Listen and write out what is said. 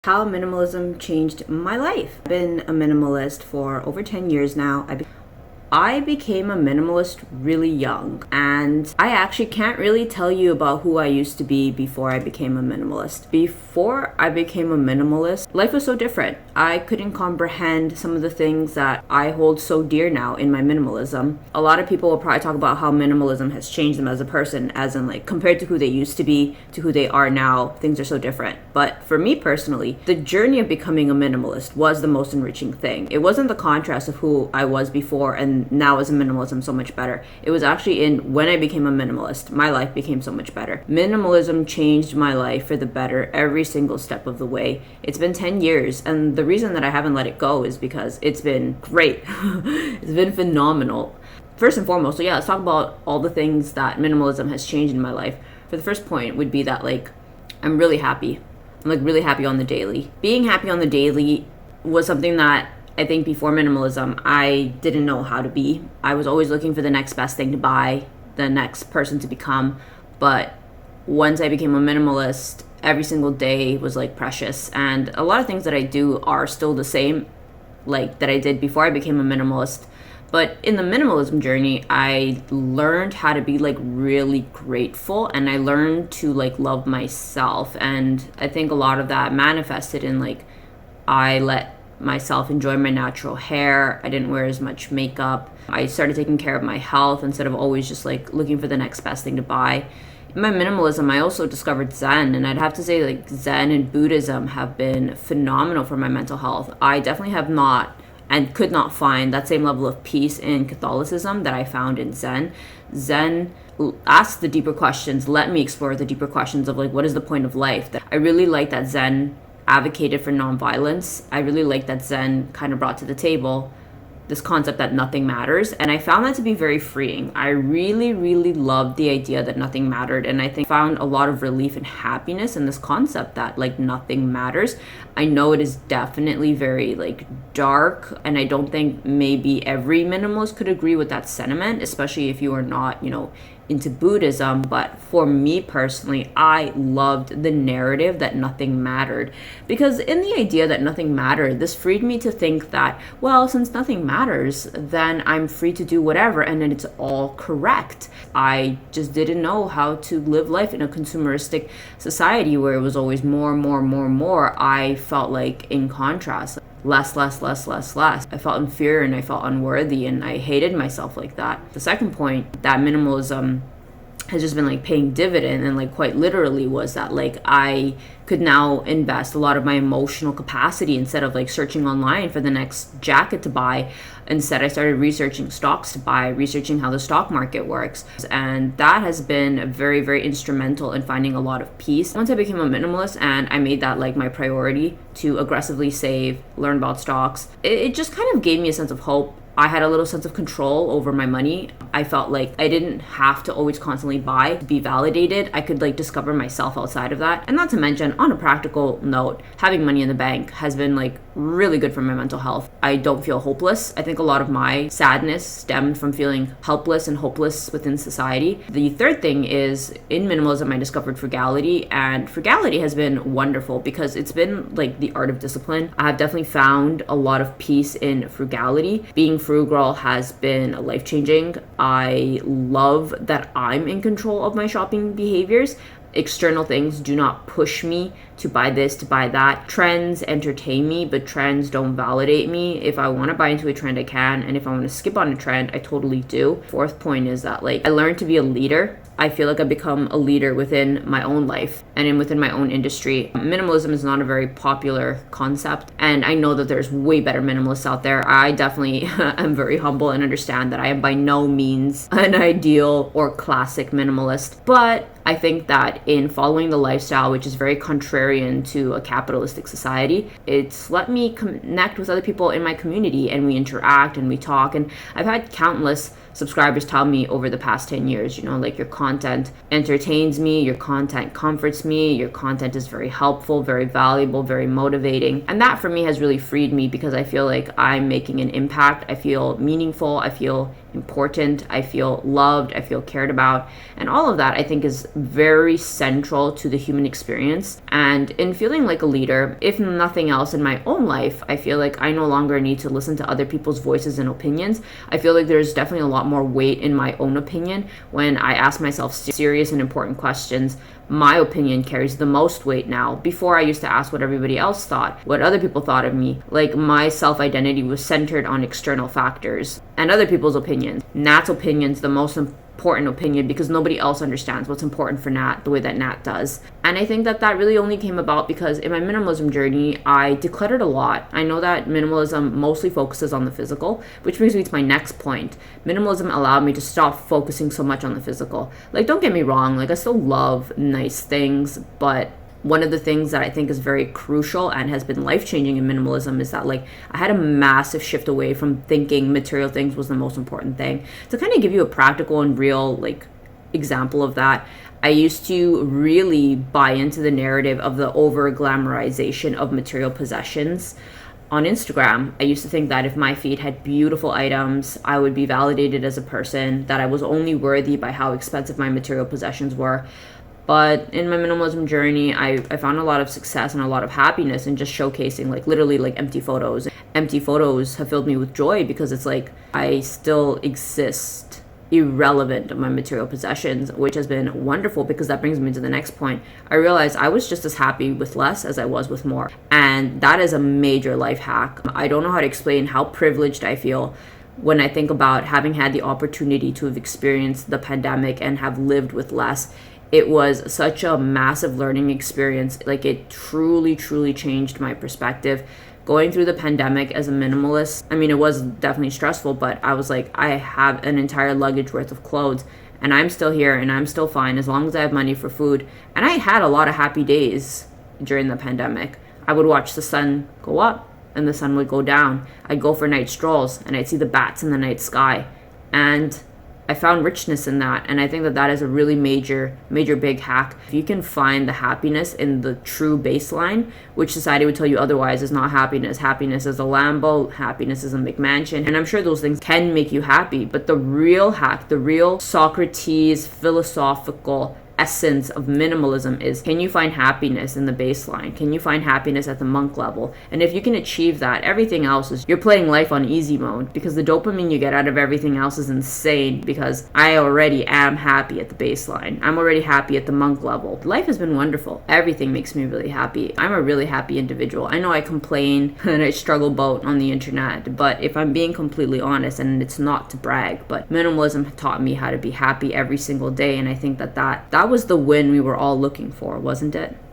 How minimalism changed my life. I've been a minimalist for over 10 years now. I became a minimalist really young, and I actually can't really tell you about who I used to be before I became a minimalist. Before I became a minimalist, life was so different. I couldn't comprehend some of the things that I hold so dear now in my minimalism. A lot of people will probably talk about how minimalism has changed them as a person, as in like compared to who they used to be to who they are now, things are so different. But for me personally, the journey of becoming a minimalist was the most enriching thing. It wasn't the contrast of who I was before and now as a minimalist I'm so much better. It was actually in when I became a minimalist, my life became so much better. Minimalism changed my life for the better every single step of the way. It's been 10 years, and the reason that I haven't let it go is because it's been great. It's been phenomenal. First and foremost, so yeah, let's talk about all the things that minimalism has changed in my life. For the first point would be that I'm really happy. I'm really happy on the daily. Being happy on the daily was something that I think before minimalism, I didn't know how to be. I was always looking for the next best thing to buy, the next person to become. But once I became a minimalist, every single day was precious. And a lot of things that I do are still the same, that I did before I became a minimalist. But in the minimalism journey, I learned how to be really grateful, and I learned to love myself. And I think a lot of that manifested in I let myself enjoy my natural hair. I didn't wear as much makeup. I started taking care of my health instead of always just looking for the next best thing to buy. In my minimalism, I also discovered Zen, and I'd have to say Zen and Buddhism have been phenomenal for my mental health. I definitely have not and could not find that same level of peace in Catholicism that I found in Zen. Zen asks the deeper questions, let me explore the deeper questions of what is the point of life. I really like that Zen advocated for nonviolence. I really like that Zen kind of brought to the table this concept that nothing matters, and I found that to be very freeing. I really, really loved the idea that nothing mattered, and I think found a lot of relief and happiness in this concept that nothing matters. I know it is definitely very dark, and I don't think maybe every minimalist could agree with that sentiment, especially if you are not, into Buddhism. But for me personally, I loved the narrative that nothing mattered, because in the idea that nothing mattered, this freed me to think that, well, since nothing matters, then I'm free to do whatever, and then it's all correct. I just didn't know how to live life in a consumeristic society where it was always more. I felt in contrast, less. I felt inferior and I felt unworthy, and I hated myself like that. The second point that minimalism has just been paying dividend, and quite literally, was that I could now invest a lot of my emotional capacity instead of searching online for the next jacket to buy. Instead, I started researching stocks to buy, researching how the stock market works. And that has been very, very instrumental in finding a lot of peace. Once I became a minimalist and I made that my priority to aggressively save, learn about stocks, it just kind of gave me a sense of hope. I had a little sense of control over my money. I felt like I didn't have to always constantly buy to be validated. I could discover myself outside of that. And not to mention, on a practical note, having money in the bank has been really good for my mental health. I don't feel hopeless. I think a lot of my sadness stemmed from feeling helpless and hopeless within society. The third thing is, in minimalism, I discovered frugality, and frugality has been wonderful because it's been the art of discipline. I have definitely found a lot of peace in frugality. Being frugal has been life-changing. I love that I'm in control of my shopping behaviors. External things do not push me to buy this, to buy that. Trends entertain me, but trends don't validate me. If I want to buy into a trend, I can, and if I want to skip on a trend, I totally do. Fourth point is that I learned to be a leader. I feel like I've become a leader within my own life and within my own industry. Minimalism is not a very popular concept, and I know that there's way better minimalists out there. I definitely am very humble and understand that I am by no means an ideal or classic minimalist, but I think that in following the lifestyle, which is very contrarian to a capitalistic society, it's let me connect with other people in my community, and we interact and we talk. And I've had countless subscribers tell me over the past 10 years, your content entertains me, your content comforts me, your content is very helpful, very valuable, very motivating. And that for me has really freed me, because I feel like I'm making an impact. I feel meaningful. I feel important. I feel loved. I feel cared about. And all of that I think is very central to the human experience. And in feeling like a leader, if nothing else in my own life, I feel like I no longer need to listen to other people's voices and opinions. I feel like there's definitely a lot more weight in my own opinion when I ask myself serious and important questions. My opinion carries the most weight now. Before, I used to ask what everybody else thought, what other people thought of me. Like, my self-identity was centered on external factors and other people's opinions. Nat's opinion's the most important opinion because nobody else understands what's important for Nat the way that Nat does. And I think that really only came about because in my minimalism journey, I decluttered a lot. I know that minimalism mostly focuses on the physical, which brings me to my next point. Minimalism allowed me to stop focusing so much on the physical. Like, don't get me wrong, like, I still love nice things, but one of the things that I think is very crucial and has been life-changing in minimalism is that, like, I had a massive shift away from thinking material things was the most important thing. To kind of give you a practical and real, like, example of that, I used to really buy into the narrative of the over-glamorization of material possessions. On Instagram, I used to think that if my feed had beautiful items, I would be validated as a person, that I was only worthy by how expensive my material possessions were. But in my minimalism journey, I found a lot of success and a lot of happiness in just showcasing, like, literally, like, empty photos. Empty photos have filled me with joy because it's like I still exist irrelevant of my material possessions, which has been wonderful because that brings me to the next point. I realized I was just as happy with less as I was with more. And that is a major life hack. I don't know how to explain how privileged I feel when I think about having had the opportunity to have experienced the pandemic and have lived with less. It was such a massive learning experience. Like, it truly, truly changed my perspective. Going through the pandemic as a minimalist, I mean, it was definitely stressful, but I was like, I have an entire luggage worth of clothes and I'm still here and I'm still fine as long as I have money for food. And I had a lot of happy days during the pandemic. I would watch the sun go up and the sun would go down. I'd go for night strolls and I'd see the bats in the night sky. And I found richness in that, and I think that is a really major big hack. If you can find the happiness in the true baseline, which society would tell you otherwise is not happiness. Happiness is a Lambo, happiness is a McMansion, and I'm sure those things can make you happy, but the real hack, the real Socrates philosophical essence of minimalism is, can you find happiness in the baseline? Can you find happiness at the monk level? And if you can achieve that, everything else is, you're playing life on easy mode, because the dopamine you get out of everything else is insane, because I already am happy at the baseline. I'm already happy at the monk level. Life has been wonderful. Everything makes me really happy. I'm a really happy individual. I know I complain and I struggle about on the internet, but if I'm being completely honest, and it's not to brag, but minimalism taught me how to be happy every single day, and I think that was the win we were all looking for, wasn't it?